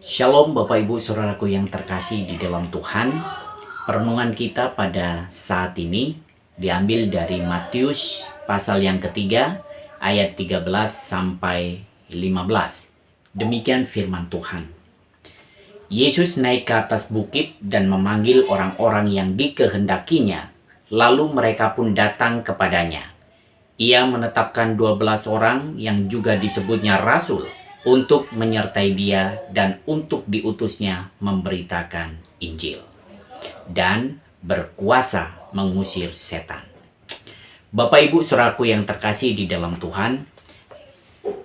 Shalom Bapak Ibu Saudaraku yang terkasih di dalam Tuhan. Perenungan kita pada saat ini diambil dari Matius pasal yang ketiga ayat 13 sampai 15. Demikian firman Tuhan. Yesus naik ke atas bukit dan memanggil orang-orang yang dikehendakinya. Lalu mereka pun datang kepadanya. Ia menetapkan 12 orang yang juga disebutnya rasul untuk menyertai dia dan untuk diutusnya memberitakan Injil dan berkuasa mengusir setan. Bapak Ibu Saudaraku yang terkasih di dalam Tuhan,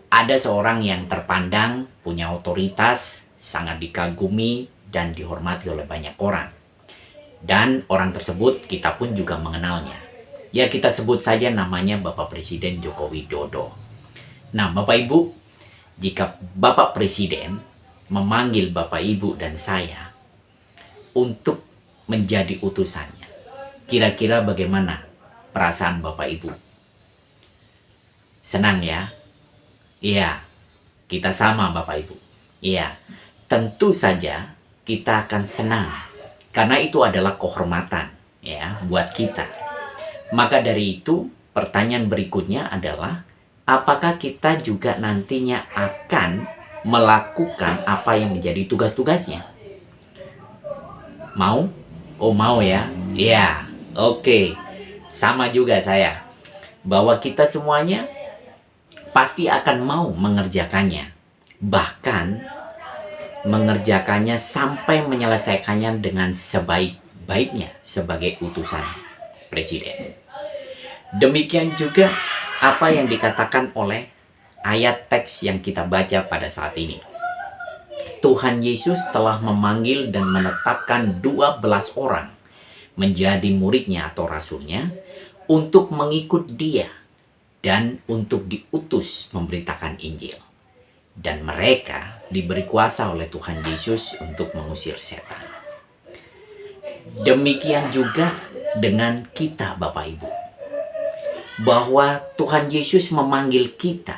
ada seorang yang terpandang, punya otoritas, sangat dikagumi dan dihormati oleh banyak orang. Dan orang tersebut kita pun juga mengenalnya. Ya, kita sebut saja namanya Bapak Presiden Joko Widodo. Nah, Bapak Ibu, jika Bapak Presiden memanggil Bapak Ibu dan saya untuk menjadi utusannya, kira-kira bagaimana perasaan Bapak Ibu? Senang ya? Iya, kita sama Bapak Ibu. Iya, tentu saja kita akan senang karena itu adalah kehormatan ya buat kita. Maka dari itu, pertanyaan berikutnya adalah, apakah kita juga nantinya akan melakukan apa yang menjadi tugas-tugasnya? Mau? Oh, mau ya? Iya, oke. Sama juga saya. Bahwa kita semuanya pasti akan mau mengerjakannya. Bahkan mengerjakannya sampai menyelesaikannya dengan sebaik-baiknya sebagai utusan Presiden. Demikian juga apa yang dikatakan oleh ayat teks yang kita baca pada saat ini. Tuhan Yesus telah memanggil dan menetapkan 12 orang menjadi muridnya atau rasulnya untuk mengikut dia dan untuk diutus memberitakan Injil. Dan mereka diberi kuasa oleh Tuhan Yesus untuk mengusir setan. Demikian juga dengan kita Bapak Ibu. Bahwa Tuhan Yesus memanggil kita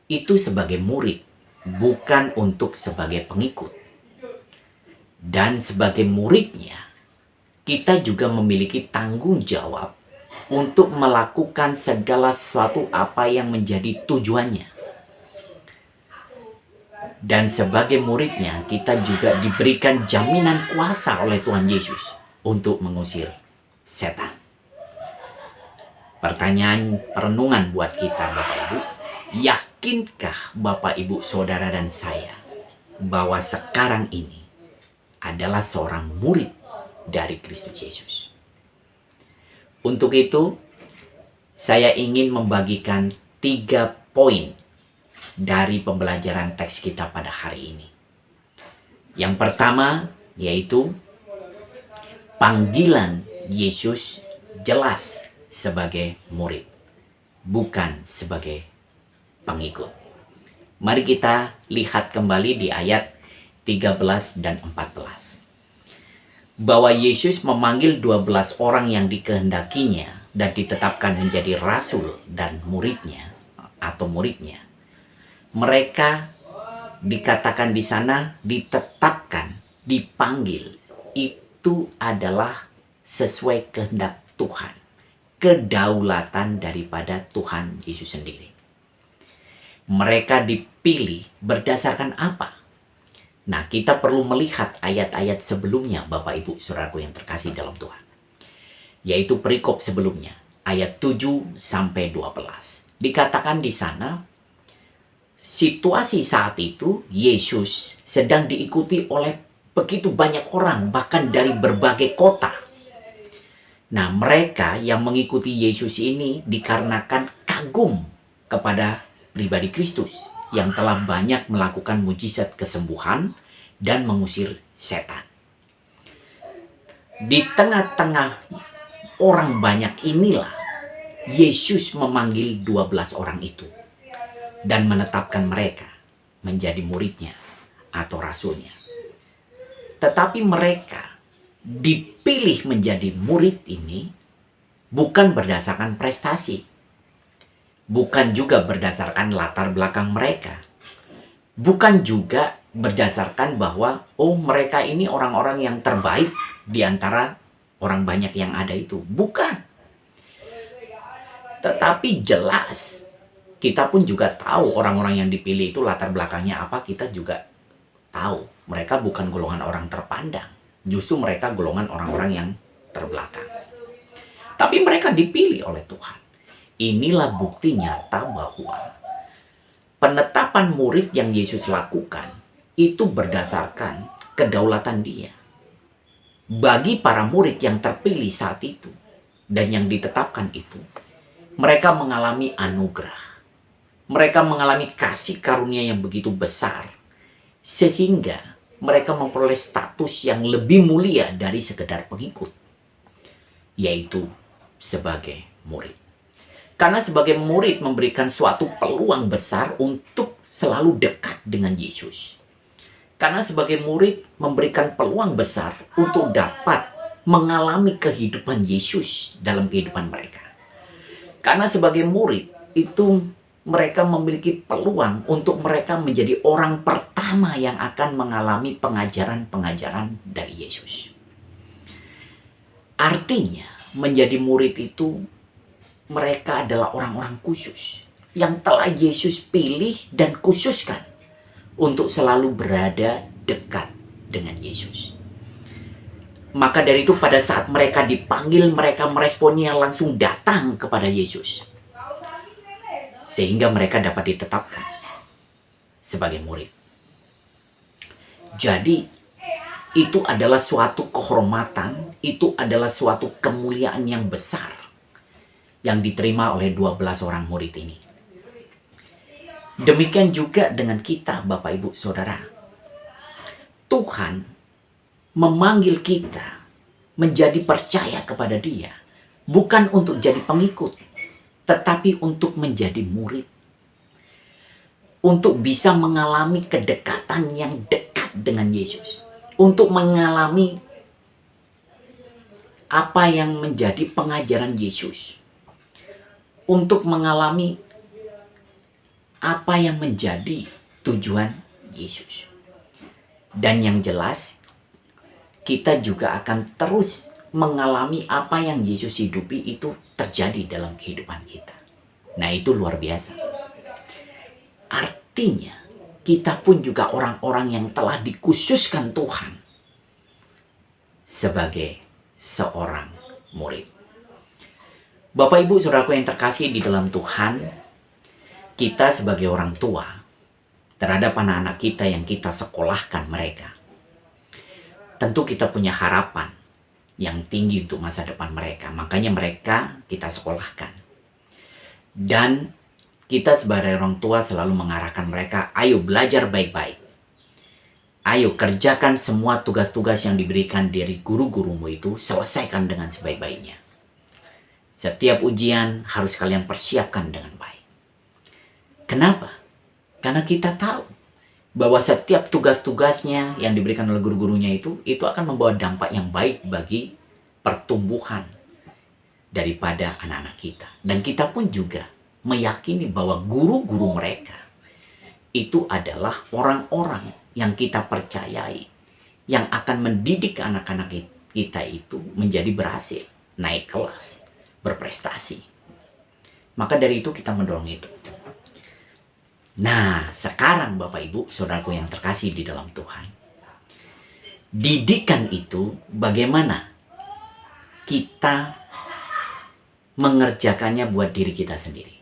itu sebagai murid, bukan untuk sebagai pengikut. Dan sebagai muridnya, kita juga memiliki tanggung jawab untuk melakukan segala sesuatu apa yang menjadi tujuannya. Dan sebagai muridnya, kita juga diberikan jaminan kuasa oleh Tuhan Yesus untuk mengusir setan. Pertanyaan perenungan buat kita Bapak Ibu, yakinkah Bapak Ibu Saudara dan saya bahwa sekarang ini adalah seorang murid dari Kristus Yesus? Untuk itu, saya ingin membagikan 3 poin dari pembelajaran teks kita pada hari ini. Yang pertama yaitu panggilan Yesus jelas sebagai murid, bukan sebagai pengikut. Mari kita lihat kembali di ayat 13 dan 14. Bahwa Yesus memanggil 12 orang yang dikehendakinya dan ditetapkan menjadi rasul dan muridnya atau muridnya. Mereka dikatakan di sana ditetapkan, dipanggil. Itu adalah sesuai kehendak Tuhan. Kedaulatan daripada Tuhan Yesus sendiri. Mereka dipilih berdasarkan apa? Nah, kita perlu melihat ayat-ayat sebelumnya Bapak Ibu Saudaraku yang terkasih dalam Tuhan. Yaitu perikop sebelumnya, ayat 7 sampai 12. Dikatakan di sana, situasi saat itu Yesus sedang diikuti oleh begitu banyak orang, bahkan dari berbagai kota. Nah, mereka yang mengikuti Yesus ini dikarenakan kagum kepada pribadi Kristus yang telah banyak melakukan mujizat kesembuhan dan mengusir setan. Di tengah-tengah orang banyak inilah Yesus memanggil 12 orang itu dan menetapkan mereka menjadi muridnya atau rasulnya. Tetapi mereka dipilih menjadi murid ini bukan berdasarkan prestasi, bukan juga berdasarkan latar belakang mereka, bukan juga berdasarkan bahwa mereka ini orang-orang yang terbaik di antara orang banyak yang ada itu. Bukan. Tetapi jelas kita pun juga tahu orang-orang yang dipilih itu latar belakangnya apa, kita juga tahu. Mereka bukan golongan orang terpandang. Justru mereka golongan orang-orang yang terbelakang. Tapi mereka dipilih oleh Tuhan. Inilah bukti nyata bahwa penetapan murid yang Yesus lakukan itu berdasarkan kedaulatan Dia. Bagi para murid yang terpilih saat itu dan yang ditetapkan itu, mereka mengalami anugerah. Mereka mengalami kasih karunia yang begitu besar, sehingga mereka memperoleh status yang lebih mulia dari sekedar pengikut, yaitu sebagai murid. Karena sebagai murid memberikan suatu peluang besar untuk selalu dekat dengan Yesus. Karena sebagai murid memberikan peluang besar untuk dapat mengalami kehidupan Yesus dalam kehidupan mereka. Karena sebagai murid itu mereka memiliki peluang untuk mereka menjadi orang pertama yang akan mengalami pengajaran-pengajaran dari Yesus. Artinya, menjadi murid itu mereka adalah orang-orang khusus yang telah Yesus pilih dan khususkan untuk selalu berada dekat dengan Yesus. Maka dari itu pada saat mereka dipanggil, mereka meresponnya langsung datang kepada Yesus. Sehingga mereka dapat ditetapkan sebagai murid. Jadi, itu adalah suatu kehormatan, itu adalah suatu kemuliaan yang besar yang diterima oleh 12 orang murid ini. Demikian juga dengan kita, Bapak, Ibu, Saudara. Tuhan memanggil kita menjadi percaya kepada Dia, bukan untuk jadi pengikut, tetapi untuk menjadi murid. Untuk bisa mengalami kedekatan yang dekat dengan Yesus. Untuk mengalami apa yang menjadi pengajaran Yesus. Untuk mengalami apa yang menjadi tujuan Yesus. Dan yang jelas, kita juga akan terus mengalami apa yang Yesus hidupi itu terjadi dalam kehidupan kita. Nah, itu luar biasa. Artinya, kita pun juga orang-orang yang telah dikhususkan Tuhan sebagai seorang murid. Bapak, Ibu, Saudaraku yang terkasih di dalam Tuhan, kita sebagai orang tua terhadap anak-anak kita yang kita sekolahkan mereka, tentu kita punya harapan yang tinggi untuk masa depan mereka. Makanya mereka kita sekolahkan. Dan kita sebagai orang tua selalu mengarahkan mereka, ayo belajar baik-baik. Ayo kerjakan semua tugas-tugas yang diberikan dari guru-gurumu itu, selesaikan dengan sebaik-baiknya. Setiap ujian harus kalian persiapkan dengan baik. Kenapa? Karena kita tahu bahwa setiap tugas-tugasnya yang diberikan oleh guru-gurunya itu akan membawa dampak yang baik bagi pertumbuhan daripada anak-anak kita. Dan kita pun juga meyakini bahwa guru-guru mereka itu adalah orang-orang yang kita percayai, yang akan mendidik anak-anak kita itu menjadi berhasil, naik kelas, berprestasi. Maka dari itu kita mendorong itu. Nah, sekarang Bapak Ibu, Saudaraku yang terkasih di dalam Tuhan. Didikan itu bagaimana kita mengerjakannya buat diri kita sendiri.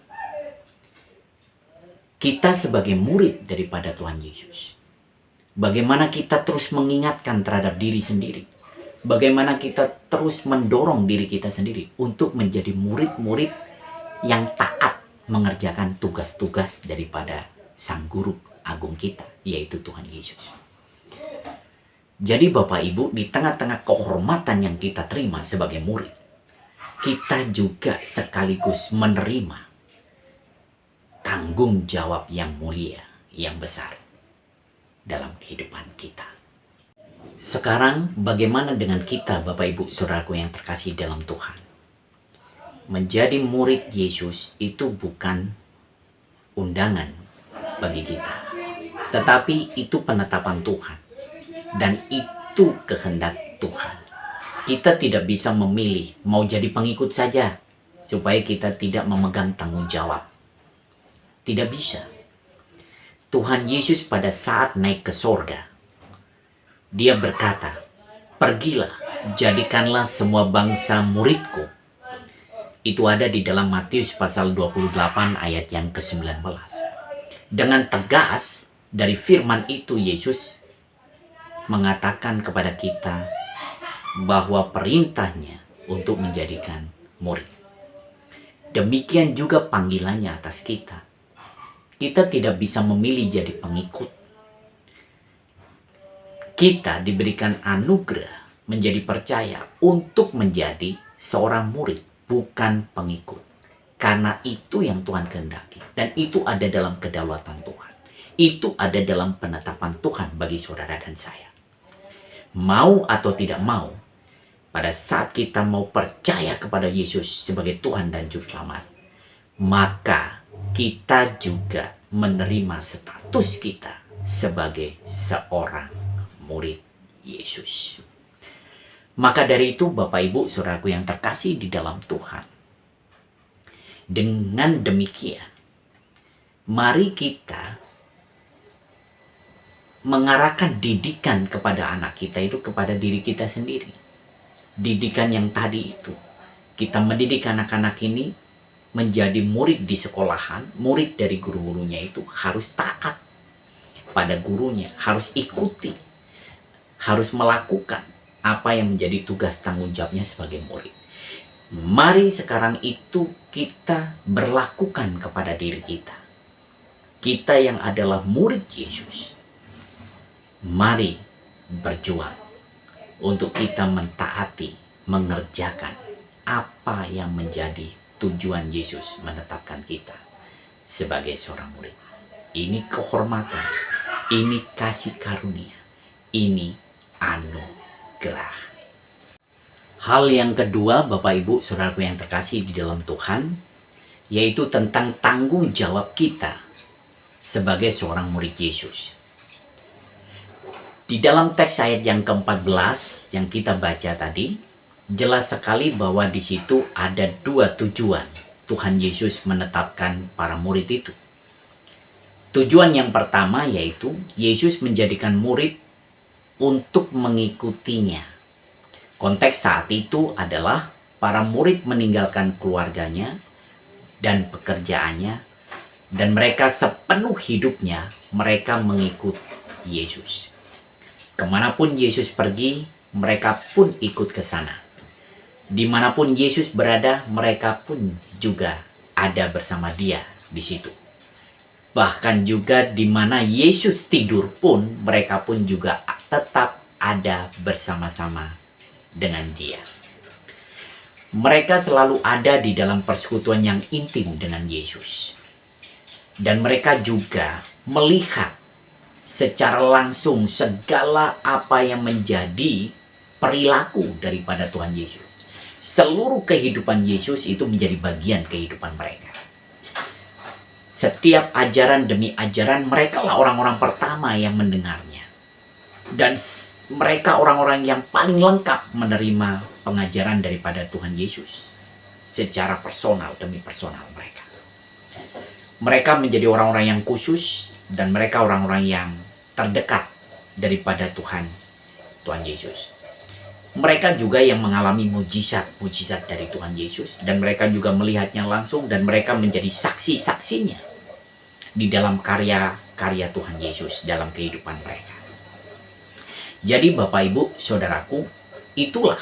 Kita sebagai murid daripada Tuhan Yesus. Bagaimana kita terus mengingatkan terhadap diri sendiri. Bagaimana kita terus mendorong diri kita sendiri untuk menjadi murid-murid yang taat mengerjakan tugas-tugas daripada Sang Guru Agung kita, yaitu Tuhan Yesus. Jadi Bapak Ibu, di tengah-tengah kehormatan yang kita terima sebagai murid, kita juga sekaligus menerima tanggung jawab yang mulia, yang besar dalam kehidupan kita. Sekarang bagaimana dengan kita, Bapak Ibu Saudaraku yang terkasih dalam Tuhan? Menjadi murid Yesus itu bukan undangan bagi kita. Tetapi itu penetapan Tuhan. Dan itu kehendak Tuhan. Kita tidak bisa memilih mau jadi pengikut saja supaya kita tidak memegang tanggung jawab. Tidak bisa. Tuhan Yesus pada saat naik ke sorga, dia berkata, "Pergilah, jadikanlah semua bangsa muridku." Itu ada di dalam Matius pasal 28 ayat yang ke-19. Dengan tegas dari firman itu Yesus mengatakan kepada kita bahwa perintahnya untuk menjadikan murid. Demikian juga panggilannya atas kita. Kita tidak bisa memilih jadi pengikut. Kita diberikan anugerah menjadi percaya untuk menjadi seorang murid, bukan pengikut. Karena itu yang Tuhan kehendaki. Dan itu ada dalam kedaulatan Tuhan. Itu ada dalam penetapan Tuhan bagi saudara dan saya. Mau atau tidak mau, pada saat kita mau percaya kepada Yesus sebagai Tuhan dan Juru Selamat, maka kita juga menerima status kita sebagai seorang murid Yesus. Maka dari itu, Bapak Ibu Saudaraku yang terkasih di dalam Tuhan, dengan demikian mari kita mengarahkan didikan kepada anak kita itu kepada diri kita sendiri. Didikan yang tadi itu, kita mendidik anak-anak ini menjadi murid di sekolahan, murid dari guru-gurunya itu harus taat pada gurunya, harus ikuti, harus melakukan apa yang menjadi tugas tanggung jawabnya sebagai murid. Mari sekarang itu kita berlakukan kepada diri kita. Kita yang adalah murid Yesus, mari berjuang untuk kita mentaati, mengerjakan apa yang menjadi tujuan Yesus menetapkan kita sebagai seorang murid. Ini kehormatan, ini kasih karunia, ini anugerah. Hal yang kedua, Bapak Ibu Saudaraku yang terkasih di dalam Tuhan, yaitu tentang tanggung jawab kita sebagai seorang murid Yesus. Di dalam teks ayat yang ke-14 yang kita baca tadi, jelas sekali bahwa di situ ada dua tujuan Tuhan Yesus menetapkan para murid itu. Tujuan yang pertama yaitu Yesus menjadikan murid untuk mengikutinya. Konteks saat itu adalah para murid meninggalkan keluarganya dan pekerjaannya, dan mereka sepenuh hidupnya mereka mengikut Yesus. Kemanapun Yesus pergi, mereka pun ikut ke sana. Dimanapun Yesus berada, mereka pun juga ada bersama dia di situ. Bahkan juga di mana Yesus tidur pun, mereka pun juga tetap ada bersama-sama dengan dia. Mereka selalu ada di dalam persekutuan yang intim dengan Yesus. Dan mereka juga melihat secara langsung segala apa yang menjadi perilaku daripada Tuhan Yesus. Seluruh kehidupan Yesus itu menjadi bagian kehidupan mereka. Setiap ajaran demi ajaran, mereka lah orang-orang pertama yang mendengarnya. Dan mereka orang-orang yang paling lengkap menerima pengajaran daripada Tuhan Yesus. Secara personal demi personal mereka. Mereka menjadi orang-orang yang khusus dan mereka orang-orang yang terdekat daripada Tuhan Yesus. Mereka juga yang mengalami mujizat dari Tuhan Yesus, dan mereka juga melihatnya langsung, dan mereka menjadi saksi-saksinya di dalam karya-karya Tuhan Yesus dalam kehidupan mereka. Jadi Bapak Ibu Saudaraku, itulah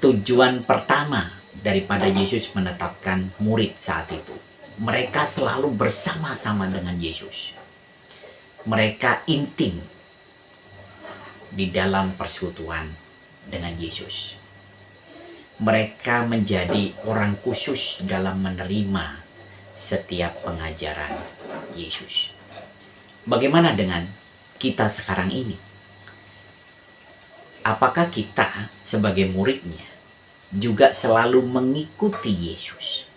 tujuan pertama daripada Yesus menetapkan murid saat itu. Mereka selalu bersama-sama dengan Yesus. Mereka intim di dalam persekutuan dengan Yesus. Mereka menjadi orang khusus dalam menerima setiap pengajaran Yesus. Bagaimana dengan kita sekarang ini? Apakah kita sebagai muridnya juga selalu mengikuti Yesus?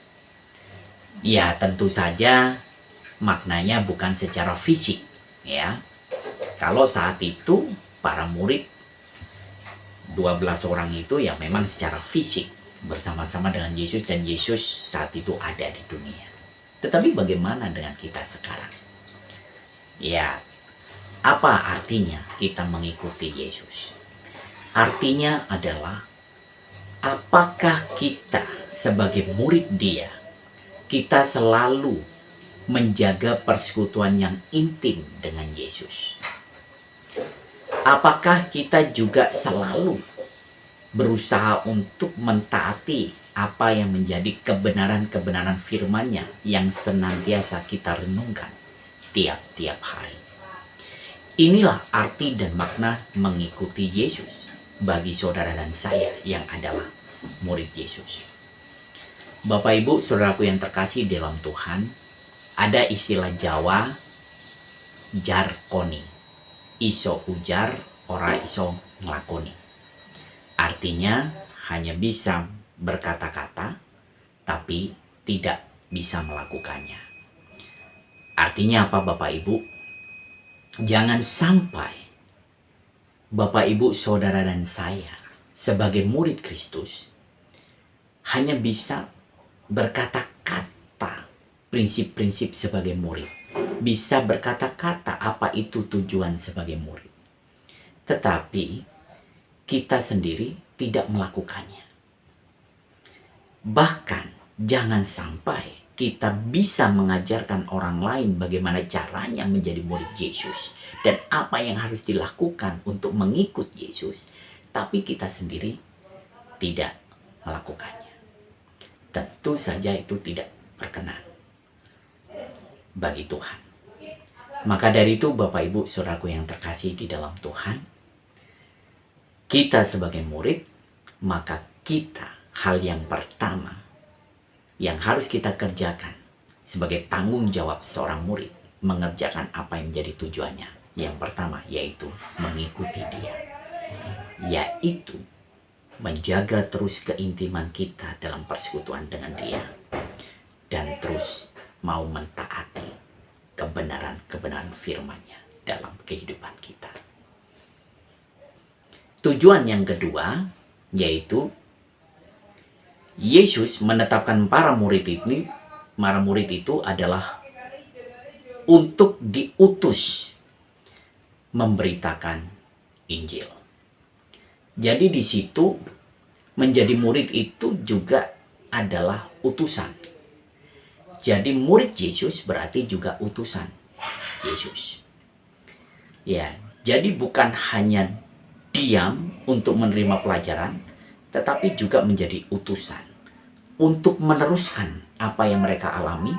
Ya, tentu saja maknanya bukan secara fisik, ya. Kalau saat itu para murid 12 orang itu ya memang secara fisik bersama-sama dengan Yesus, dan Yesus saat itu ada di dunia. Tetapi bagaimana dengan kita sekarang? Ya, apa artinya kita mengikuti Yesus? Artinya adalah apakah kita sebagai murid Dia, kita selalu menjaga persekutuan yang intim dengan Yesus? Apakah kita juga selalu berusaha untuk mentaati apa yang menjadi kebenaran-kebenaran firman-Nya yang senantiasa kita renungkan tiap-tiap hari? Inilah arti dan makna mengikuti Yesus bagi saudara dan saya yang adalah murid Yesus. Bapak Ibu, saudaraku yang terkasih dalam Tuhan, ada istilah Jawa jarkoni. Iso ujar, ora iso nglakoni. Artinya hanya bisa berkata-kata, tapi tidak bisa melakukannya. Artinya apa Bapak Ibu? Jangan sampai Bapak Ibu, saudara dan saya sebagai murid Kristus hanya bisa berkata-kata prinsip-prinsip sebagai murid. Bisa berkata-kata apa itu tujuan sebagai murid. Tetapi kita sendiri tidak melakukannya. Bahkan jangan sampai kita bisa mengajarkan orang lain bagaimana caranya menjadi murid Yesus dan apa yang harus dilakukan untuk mengikut Yesus, tapi kita sendiri tidak melakukannya. Tentu saja itu tidak berkenan bagi Tuhan. Maka dari itu Bapak Ibu saudaraku yang terkasih di dalam Tuhan, kita sebagai murid, maka kita hal yang pertama yang harus kita kerjakan sebagai tanggung jawab seorang murid, mengerjakan apa yang menjadi tujuannya. Yang pertama yaitu mengikuti Dia, yaitu menjaga terus keintiman kita dalam persekutuan dengan Dia, dan terus mau mentaati kebenaran-kebenaran firman-Nya dalam kehidupan kita. Tujuan yang kedua yaitu Yesus menetapkan para murid itu adalah untuk diutus memberitakan Injil. Jadi di situ menjadi murid itu juga adalah utusan. Jadi murid Yesus berarti juga utusan Yesus. Ya, jadi bukan hanya diam untuk menerima pelajaran, tetapi juga menjadi utusan untuk meneruskan apa yang mereka alami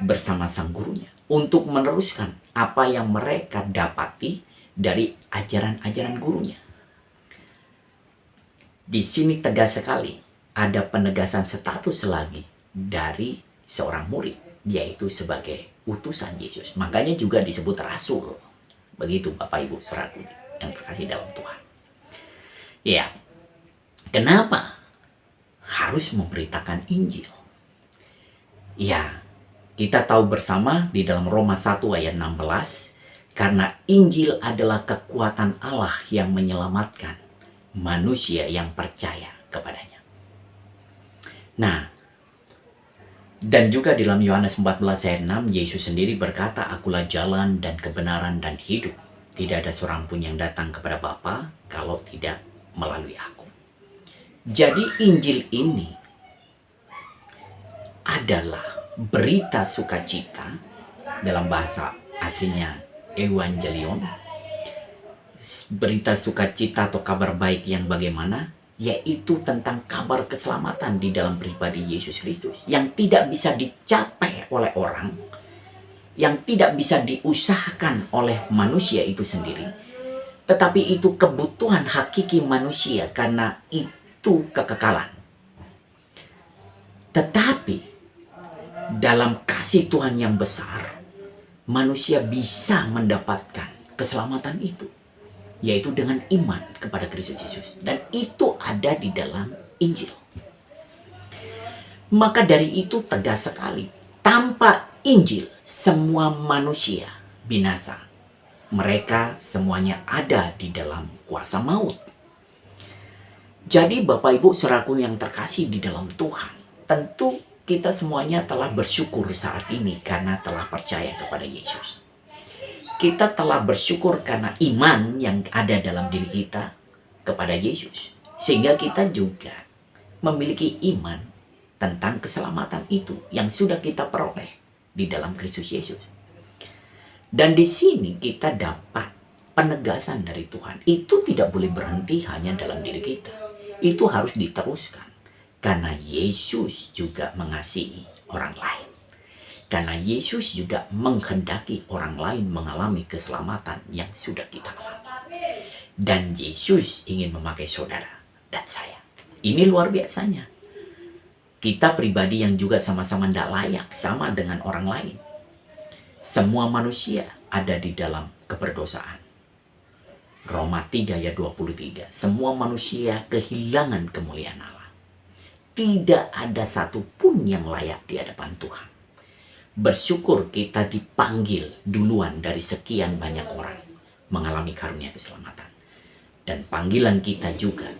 bersama sang gurunya, untuk meneruskan apa yang mereka dapati dari ajaran-ajaran gurunya. Di sini tegas sekali ada penegasan status lagi dari seorang murid, yaitu sebagai utusan Yesus. Makanya juga disebut rasul. Begitu Bapak Ibu saudaraku yang terkasih dalam Tuhan. Ya, kenapa harus memberitakan Injil? Ya, kita tahu bersama di dalam Roma 1 ayat 16, karena Injil adalah kekuatan Allah yang menyelamatkan manusia yang percaya kepadanya. Nah, dan juga di dalam Yohanes 14 ayat 6, Yesus sendiri berkata, "Akulah jalan dan kebenaran dan hidup. Tidak ada seorang pun yang datang kepada Bapa kalau tidak melalui aku." Jadi Injil ini adalah berita sukacita, dalam bahasa aslinya Evangelion. Berita sukacita atau kabar baik yang bagaimana? Yaitu tentang kabar keselamatan di dalam pribadi Yesus Kristus yang tidak bisa dicapai oleh orang, yang tidak bisa diusahakan oleh manusia itu sendiri, tetapi itu kebutuhan hakiki manusia karena itu kekekalan. Tetapi dalam kasih Tuhan yang besar, manusia bisa mendapatkan keselamatan itu, yaitu dengan iman kepada Kristus Yesus. Dan itu ada di dalam Injil. Maka dari itu tegas sekali, Tanpa Injil, semua manusia binasa. Mereka semuanya ada di dalam kuasa maut. Jadi Bapak Ibu saudaraku yang terkasih di dalam Tuhan, tentu kita semuanya telah bersyukur saat ini karena telah percaya kepada Yesus. Kita telah bersyukur karena iman yang ada dalam diri kita kepada Yesus. Sehingga kita juga memiliki iman tentang keselamatan itu yang sudah kita peroleh di dalam Kristus Yesus. Dan di sini kita dapat penegasan dari Tuhan. Itu tidak boleh berhenti hanya dalam diri kita. Itu harus diteruskan. Karena Yesus juga mengasihi orang lain. Karena Yesus juga menghendaki orang lain mengalami keselamatan yang sudah kita alami. Dan Yesus ingin memakai saudara dan saya. Ini luar biasanya. Kita pribadi yang juga sama-sama tidak layak sama dengan orang lain. Semua manusia ada di dalam keberdosaan. Roma 3 ayat 23. Semua manusia kehilangan kemuliaan Allah. Tidak ada satupun yang layak di hadapan Tuhan. Bersyukur kita dipanggil duluan dari sekian banyak orang mengalami karunia keselamatan. Dan panggilan kita juga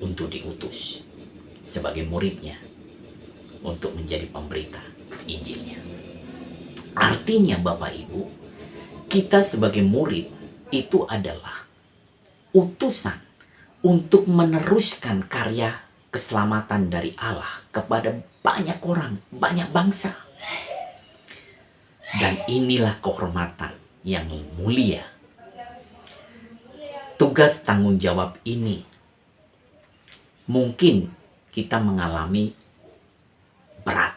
untuk diutus sebagai muridnya untuk menjadi pemberita Injilnya. Artinya Bapak Ibu, kita sebagai murid itu adalah utusan untuk meneruskan karya keselamatan dari Allah kepada banyak orang, banyak bangsa. Dan inilah kehormatan yang mulia. Tugas tanggung jawab ini mungkin kita mengalami berat,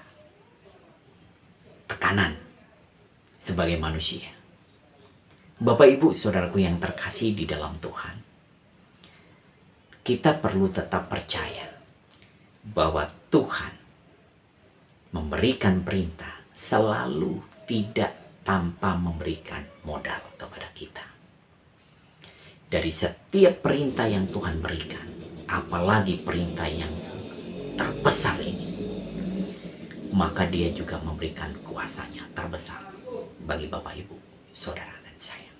tekanan sebagai manusia. Bapak Ibu saudaraku yang terkasih di dalam Tuhan, kita perlu tetap percaya bahwa Tuhan memberikan perintah selalu tidak tanpa memberikan modal kepada kita. Dari setiap perintah yang Tuhan berikan, apalagi perintah yang terbesar ini, maka dia juga memberikan kuasanya terbesar bagi Bapak Ibu, Saudara dan saya.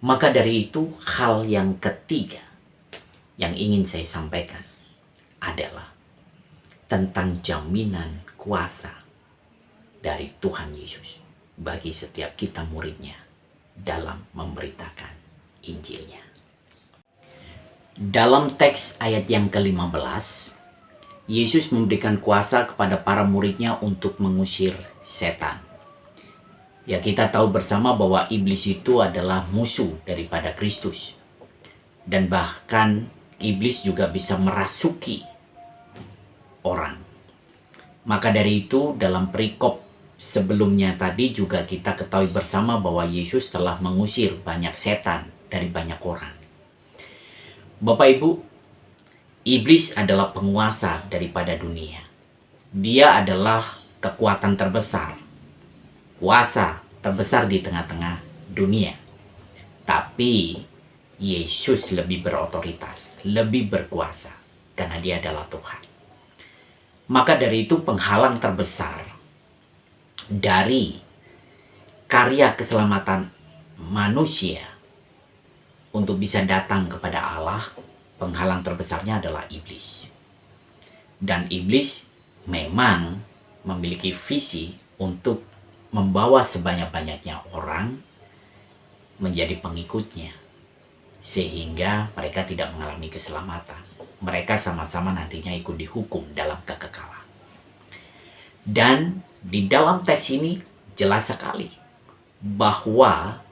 Maka dari itu hal yang ketiga yang ingin saya sampaikan adalah tentang jaminan kuasa dari Tuhan Yesus bagi setiap kita muridnya dalam memberitakan Injilnya. Dalam teks ayat yang ke-15, Yesus memberikan kuasa kepada para muridnya untuk mengusir setan. Ya, kita tahu bersama bahwa iblis itu adalah musuh daripada Kristus. Dan bahkan iblis juga bisa merasuki orang. Maka dari itu dalam perikop sebelumnya tadi juga kita ketahui bersama bahwa Yesus telah mengusir banyak setan dari banyak orang. Bapak Ibu, iblis adalah penguasa daripada dunia. Dia adalah kekuatan terbesar, kuasa terbesar di tengah-tengah dunia. Tapi Yesus lebih berotoritas, lebih berkuasa, karena dia adalah Tuhan. Maka dari itu penghalang terbesar dari karya keselamatan manusia untuk bisa datang kepada Allah, penghalang terbesarnya adalah iblis. Dan iblis memang memiliki visi untuk membawa sebanyak-banyaknya orang menjadi pengikutnya, sehingga mereka tidak mengalami keselamatan. Mereka sama-sama nantinya ikut dihukum dalam kekekalan. Dan di dalam teks ini jelas sekali bahwa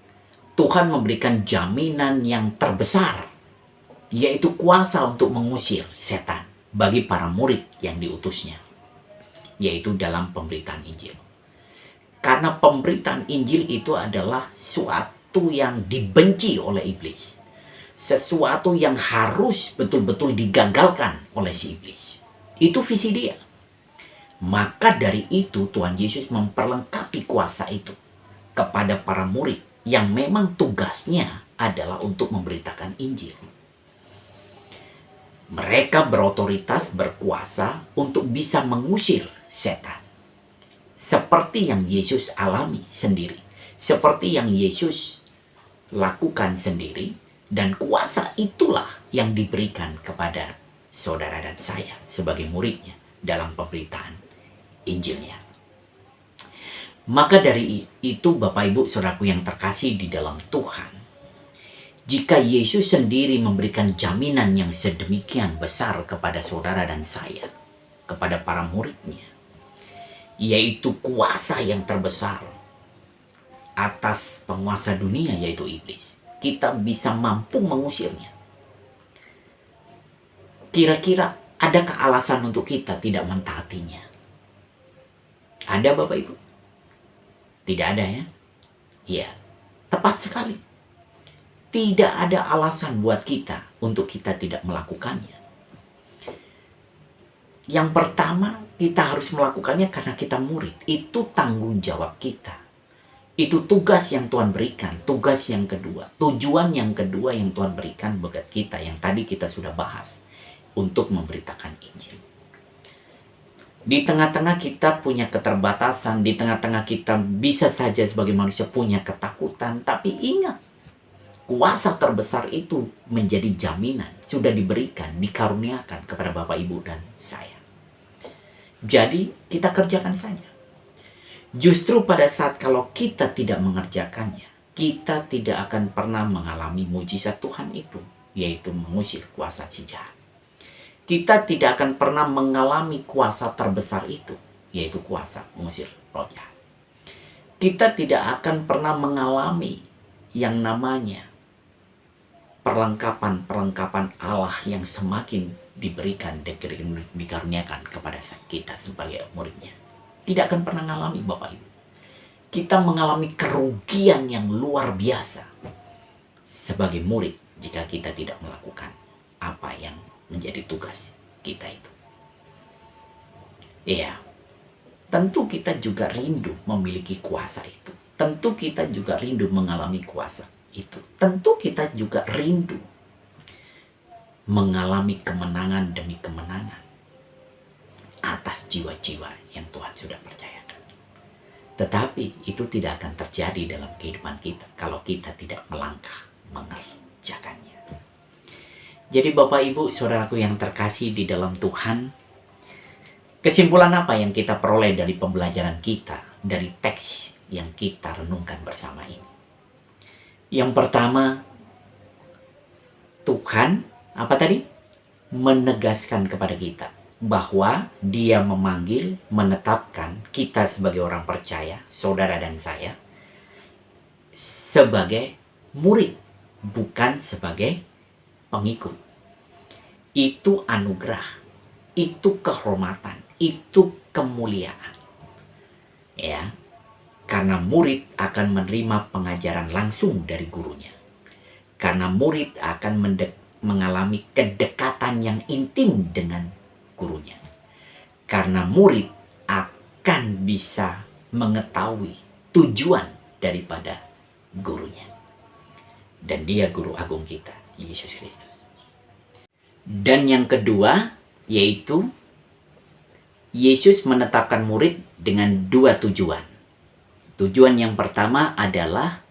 Tuhan memberikan jaminan yang terbesar, yaitu kuasa untuk mengusir setan bagi para murid yang diutusnya, yaitu dalam pemberitaan Injil. Karena pemberitaan Injil itu adalah suatu yang dibenci oleh iblis, sesuatu yang harus betul-betul digagalkan oleh si iblis. Itu visi dia. Maka dari itu Tuhan Yesus memperlengkapi kuasa itu kepada para murid yang memang tugasnya adalah untuk memberitakan Injil. Mereka berotoritas, berkuasa untuk bisa mengusir setan. seperti yang Yesus alami sendiri, seperti yang Yesus lakukan sendiri, dan kuasa itulah yang diberikan kepada saudara dan saya sebagai muridnya dalam pemberitaan Injilnya. Maka dari itu Bapak Ibu Saudaraku yang terkasih di dalam Tuhan, jika Yesus sendiri memberikan jaminan yang sedemikian besar kepada saudara dan saya, kepada para muridnya, yaitu kuasa yang terbesar atas penguasa dunia yaitu iblis, kita bisa mampu mengusirnya. Kira-kira adakah alasan untuk kita tidak mentaatinya? Ada Bapak Ibu? Tidak ada ya? Ya, tepat sekali. Tidak ada alasan buat kita untuk kita tidak melakukannya. Yang pertama, kita harus melakukannya karena kita murid. Itu tanggung jawab kita. Itu tugas yang Tuhan berikan. Tugas yang kedua, tujuan yang kedua yang Tuhan berikan buat kita, yang tadi kita sudah bahas, untuk memberitakan Injil. Di tengah-tengah kita punya keterbatasan, di tengah-tengah kita bisa saja sebagai manusia punya ketakutan, tapi ingat, kuasa terbesar itu menjadi jaminan, sudah diberikan, dikaruniakan kepada Bapak, Ibu, dan saya. Jadi, kita kerjakan saja. Justru pada saat kalau kita tidak mengerjakannya, kita tidak akan pernah mengalami mujizat Tuhan itu, yaitu mengusir kuasa si jahat. Kita tidak akan pernah mengalami kuasa terbesar itu, yaitu kuasa mengusir roh jahat. Kita tidak akan pernah mengalami yang namanya perlengkapan Allah yang semakin diberikan dan dikaruniakan kepada kita sebagai muridnya. Tidak akan pernah mengalami Bapak Ibu. Kita mengalami kerugian yang luar biasa sebagai murid jika kita tidak melakukan apa yang menjadi tugas kita itu. Ya, tentu kita juga rindu memiliki kuasa itu. Tentu kita juga rindu mengalami kuasa itu. Tentu kita juga rindu mengalami kemenangan demi kemenangan atas jiwa-jiwa yang Tuhan sudah percayakan. Tetapi itu tidak akan terjadi dalam kehidupan kita kalau kita tidak melangkah mengerjakannya. Jadi Bapak Ibu Saudaraku yang terkasih di dalam Tuhan, kesimpulan apa yang kita peroleh dari pembelajaran kita dari teks yang kita renungkan bersama ini? Yang pertama, Tuhan apa tadi? Menegaskan kepada kita bahwa Dia memanggil, menetapkan kita sebagai orang percaya, saudara dan saya, sebagai murid, bukan sebagai pengikut. Itu anugerah, itu kehormatan, itu kemuliaan. Ya, karena murid akan menerima pengajaran langsung dari gurunya. Karena murid akan mengalami kedekatan yang intim dengan gurunya. Karena murid akan bisa mengetahui tujuan daripada gurunya. Dan Dia guru agung kita, Yesus Kristus. Dan yang kedua, yaitu Yesus menetapkan murid dengan dua tujuan. Tujuan yang pertama adalah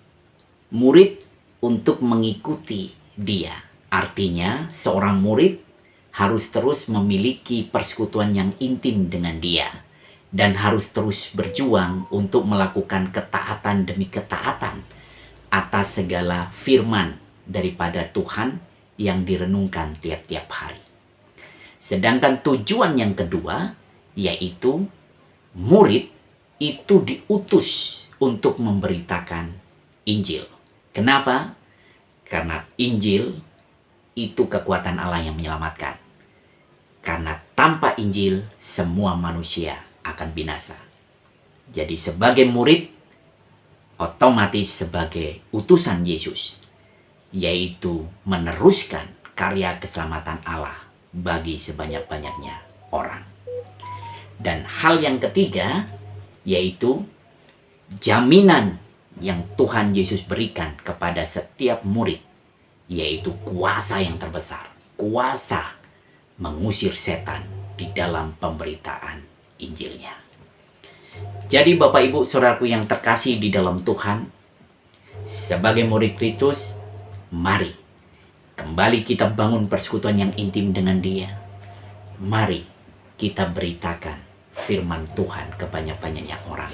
murid untuk mengikuti Dia. Artinya, seorang murid harus terus memiliki persekutuan yang intim dengan Dia. Dan harus terus berjuang untuk melakukan ketaatan demi ketaatan atas segala firman daripada Tuhan yang direnungkan tiap-tiap hari. Sedangkan tujuan yang kedua, yaitu murid itu diutus untuk memberitakan Injil. Kenapa? Karena Injil itu kekuatan Allah yang menyelamatkan. Karena tanpa Injil, semua manusia akan binasa. Jadi sebagai murid, otomatis sebagai utusan Yesus, yaitu meneruskan karya keselamatan Allah bagi sebanyak-banyaknya orang. Dan hal yang ketiga, yaitu jaminan yang Tuhan Yesus berikan kepada setiap murid, yaitu kuasa yang terbesar, kuasa mengusir setan di dalam pemberitaan Injilnya. Jadi Bapak Ibu Saudaraku yang terkasih di dalam Tuhan, sebagai murid Kristus, mari kembali kita bangun persekutuan yang intim dengan Dia. Mari kita beritakan firman Tuhan kebanyak-banyaknya orang.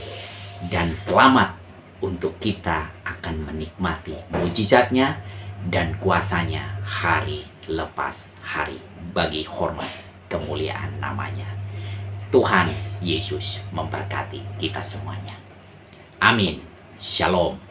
Dan selamat untuk kita akan menikmati mujizatnya dan kuasanya hari lepas hari bagi hormat kemuliaan namanya. Tuhan Yesus memberkati kita semuanya. Amin. Shalom.